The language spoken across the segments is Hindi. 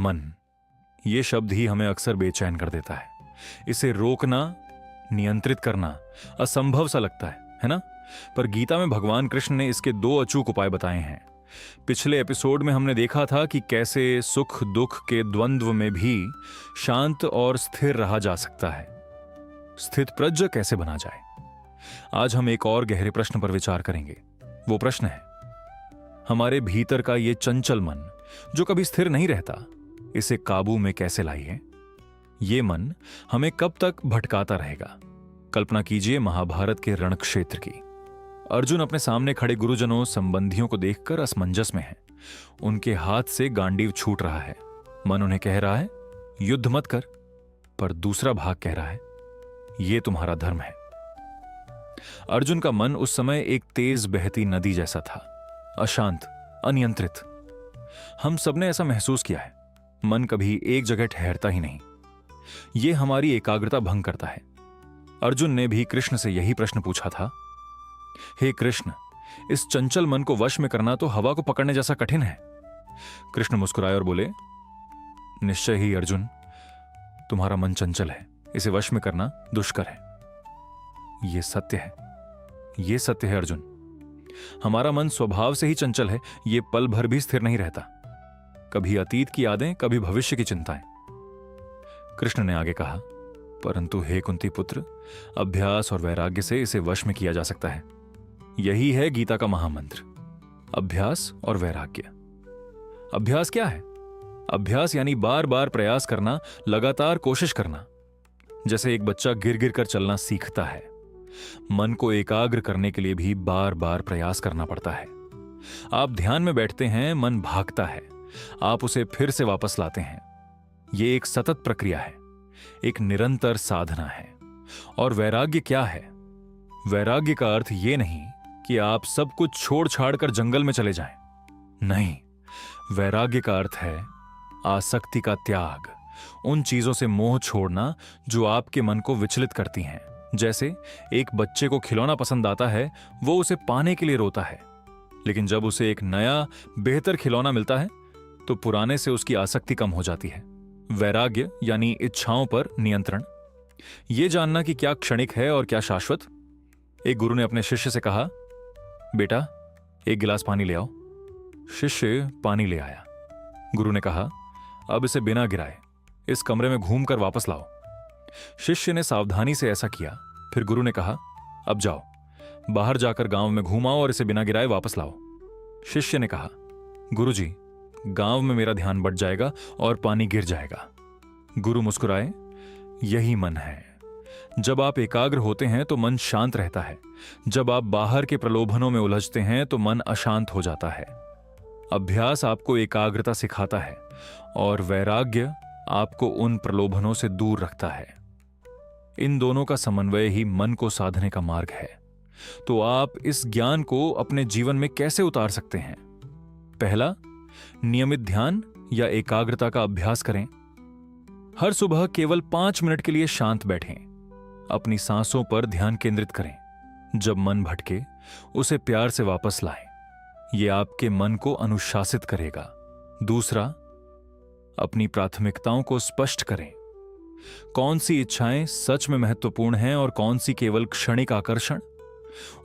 मन, ये शब्द ही हमें अक्सर बेचैन कर देता है। इसे रोकना, नियंत्रित करना असंभव सा लगता है ना? पर गीता में भगवान कृष्ण ने इसके 2 अचूक उपाय बताए हैं। पिछले एपिसोड में हमने देखा था कि कैसे सुख दुख के द्वंद्व में भी शांत और स्थिर रहा जा सकता है, स्थितप्रज्ञ कैसे बना जाए। आज हम एक और गहरे प्रश्न पर विचार करेंगे। वो प्रश्न है, हमारे भीतर का ये चंचल मन जो कभी स्थिर नहीं रहता, इसे काबू में कैसे लाइए? ये मन हमें कब तक भटकाता रहेगा? कल्पना कीजिए महाभारत के रण क्षेत्र की। अर्जुन अपने सामने खड़े गुरुजनों, संबंधियों को देखकर असमंजस में है। उनके हाथ से गांडीव छूट रहा है। मन उन्हें कह रहा है, युद्ध मत कर, पर दूसरा भाग कह रहा है, यह तुम्हारा धर्म है। अर्जुन का मन उस समय एक तेज बहती नदी जैसा था, अशांत, अनियंत्रित। हम सबने ऐसा महसूस किया है। मन कभी एक जगह ठहरता ही नहीं। यह हमारी एकाग्रता भंग करता है। अर्जुन ने भी कृष्ण से यही प्रश्न पूछा था, हे कृष्ण, इस चंचल मन को वश में करना तो हवा को पकड़ने जैसा कठिन है। कृष्ण मुस्कुराए और बोले, निश्चय ही अर्जुन, तुम्हारा मन चंचल है, इसे वश में करना दुष्कर है। यह सत्य है, यह सत्य है अर्जुन। हमारा मन स्वभाव से ही चंचल है। यह पल भर भी स्थिर नहीं रहता। कभी अतीत की यादें, कभी भविष्य की चिंताएं। कृष्ण ने आगे कहा, परंतु हे कुंती पुत्र, अभ्यास और वैराग्य से इसे वश में किया जा सकता है। यही है गीता का महामंत्र, अभ्यास और वैराग्य। अभ्यास क्या है? अभ्यास यानी बार बार प्रयास करना, लगातार कोशिश करना। जैसे एक बच्चा गिर गिर कर चलना सीखता है, मन को एकाग्र करने के लिए भी बार बार प्रयास करना पड़ता है। आप ध्यान में बैठते हैं, मन भागता है, आप उसे फिर से वापस लाते हैं। यह एक सतत प्रक्रिया है, एक निरंतर साधना है। और वैराग्य क्या है? वैराग्य का अर्थ यह नहीं कि आप सब कुछ छोड़ छाड़ कर जंगल में चले जाएं। नहीं, वैराग्य का अर्थ है आसक्ति का त्याग, उन चीजों से मोह छोड़ना जो आपके मन को विचलित करती हैं। जैसे एक बच्चे को खिलौना पसंद आता है, वो उसे पाने के लिए रोता है, लेकिन जब उसे एक नया बेहतर खिलौना मिलता है तो पुराने से उसकी आसक्ति कम हो जाती है। वैराग्य यानी इच्छाओं पर नियंत्रण, यह जानना कि क्या क्षणिक है और क्या शाश्वत। एक गुरु ने अपने शिष्य से कहा, बेटा एक गिलास पानी ले आओ। शिष्य पानी ले आया। गुरु ने कहा, अब इसे बिना गिराए इस कमरे में घूमकर वापस लाओ। शिष्य ने सावधानी से ऐसा किया। फिर गुरु ने कहा, अब जाओ, बाहर जाकर गांव में घूमाओ और इसे बिना गिराए वापस लाओ। शिष्य ने कहा, गुरुजी, गांव में मेरा ध्यान बट जाएगा और पानी गिर जाएगा। गुरु मुस्कुराए, यही मन है। जब आप एकाग्र होते हैं तो मन शांत रहता है। जब आप बाहर के प्रलोभनों में उलझते हैं तो मन अशांत हो जाता है। अभ्यास आपको एकाग्रता सिखाता है और वैराग्य आपको उन प्रलोभनों से दूर रखता है। इन दोनों का समन्वय ही मन को साधने का मार्ग है। तो आप इस ज्ञान को अपने जीवन में कैसे उतार सकते हैं? पहला, नियमित ध्यान या एकाग्रता का अभ्यास करें। हर सुबह केवल 5 मिनट के लिए शांत बैठें। अपनी सांसों पर ध्यान केंद्रित करें। जब मन भटके, उसे प्यार से वापस लाएं। यह आपके मन को अनुशासित करेगा। दूसरा, अपनी प्राथमिकताओं को स्पष्ट करें। कौन सी इच्छाएं सच में महत्वपूर्ण हैं और कौन सी केवल क्षणिक आकर्षण।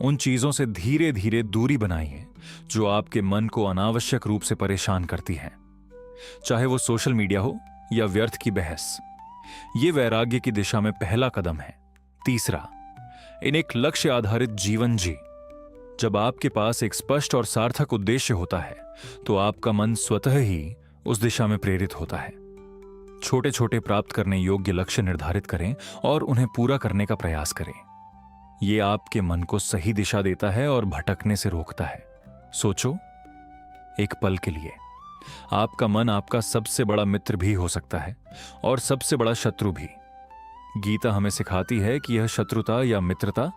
उन चीजों से धीरे धीरे दूरी बनाइए जो आपके मन को अनावश्यक रूप से परेशान करती हैं, चाहे वो सोशल मीडिया हो या व्यर्थ की बहस। यह वैराग्य की दिशा में पहला कदम है। तीसरा, इन एक लक्ष्य आधारित जीवन जी। जब आपके पास एक स्पष्ट और सार्थक उद्देश्य होता है तो आपका मन स्वतः ही उस दिशा में प्रेरित होता है। छोटे छोटे प्राप्त करने योग्य लक्ष्य निर्धारित करें और उन्हें पूरा करने का प्रयास करें। यह आपके मन को सही दिशा देता है और भटकने से रोकता है। सोचो, एक पल के लिए, आपका मन आपका सबसे बड़ा मित्र भी हो सकता है और सबसे बड़ा शत्रु भी। गीता हमें सिखाती है कि यह शत्रुता या मित्रता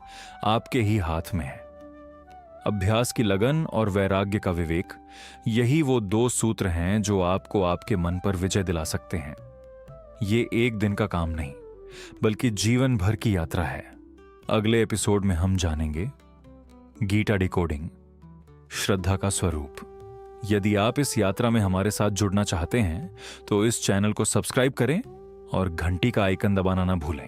आपके ही हाथ में है। अभ्यास की लगन और वैराग्य का विवेक, यही वो 2 सूत्र हैं जो आपको आपके मन पर विजय दिला सकते हैं। ये एक दिन का काम नहीं, बल्कि जीवन भर की यात्रा है। अगले एपिसोड में हम जानेंगे गीता डिकोडिंग, श्रद्धा का स्वरूप। यदि आप इस यात्रा में हमारे साथ जुड़ना चाहते हैं तो इस चैनल को सब्सक्राइब करें और घंटी का आइकन दबाना ना भूलें।